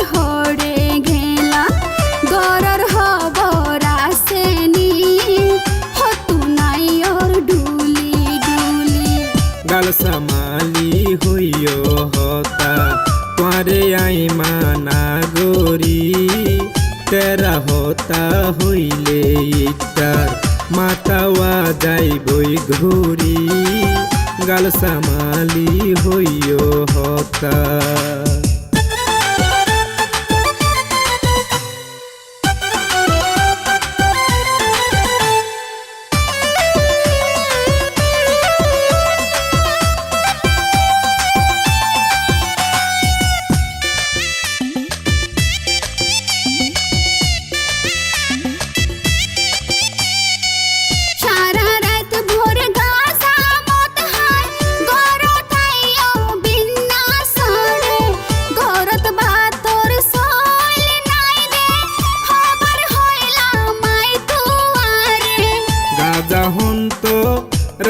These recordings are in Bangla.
হরে ঘেলা গরর হবর আসেনি হতু নাই ওর ডুলি ডুলি গাল সামালি হইও হতা তোরে আই মানা গরি তেরা হতা হইলে ইটার মাতাওয়া যাইবই ঘুরি গাল সামালি হইও হতা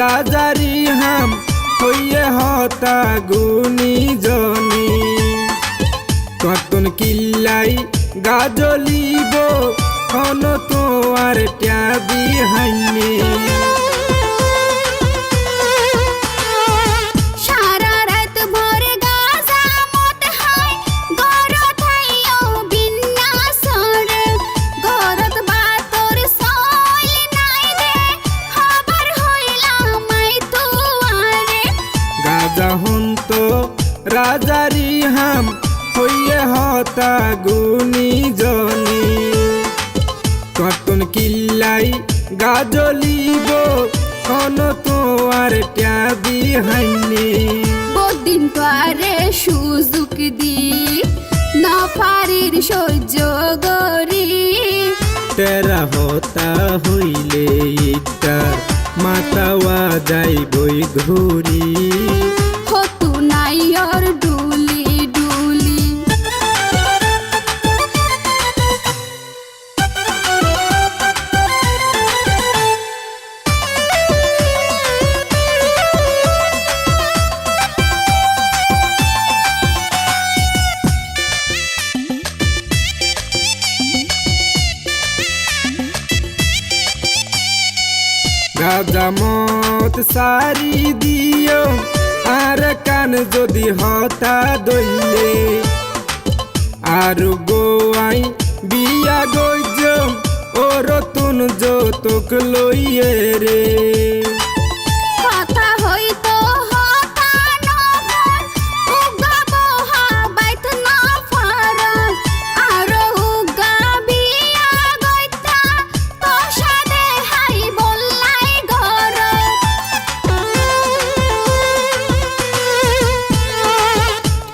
রাজারি হাম হইয়ে হতা গুনি জনি কতন কিল্লাই গাজলিব হন তো আর ট্যাবি হাইনি রাজারি হাম হইয়ে হতা গুনি জনি কতন কিল্লাই গাজলিব হন তো আর ট্যাবি হাইনি বদিন পারে সুযোগ দি না পারির সহ্য গরি তেরা হতা হইলে ইটার মাতাওয়া যাইবই ঘুরি হতু নাই ওর ডুলি ডুলি গাজামত সারি দিও আর কান যদি হতা দইলে আর গোয়াই বিয়া গইজ ও রতুন যৌতুক লইয়ে রে কথা হইতো হতা নফর উগাব হাবাইত নফর আর উগা বিয়া গইতা তো সাদে হাই বললাই ঘর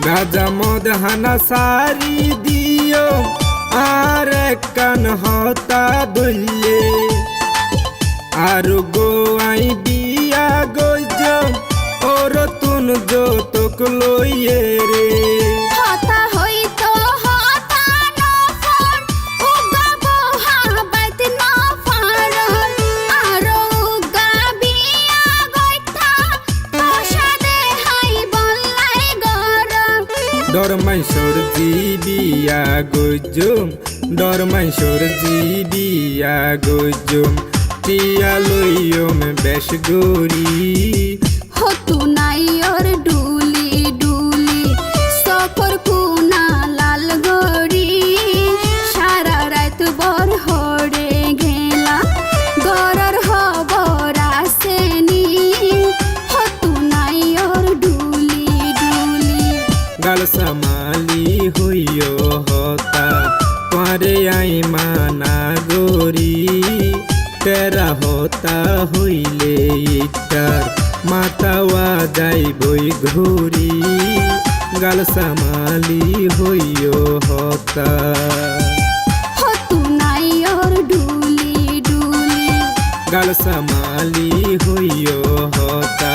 গাজামদ হানা সারি দিও আর কান হতা দইলে আর গোয়াই বিয়া গইজ ও রতুন যৌতুক লইয়ে রে কথা হইতো হতা নফর উগাব হাবাইত নফর আর উগা বিয়া গইতা তো সাদে হাই বললাই ঘর ডরমাইশোর জিবিয়া গজুম ডরমাইশোর জিবিয়া গজুম টিয়া লইয়ম বেশ গরি হতু নাই ওর ডুলি ডুলি সফর কুনা লাল গড়ি সারা রাত বর হরে ঘেলা গরর হবর আসেনি হতু নাই ওর ডুলি ডুলি গাল সামালি হইও হতা তোরে আই মানা গরি তেরা হতা হইলে ইটার মাতাওয়া যাইবই ঘুরি গাল সামালি হইও হতা হতু নাই ওর ডুলি ডুলি গাল সামালি হইও হতা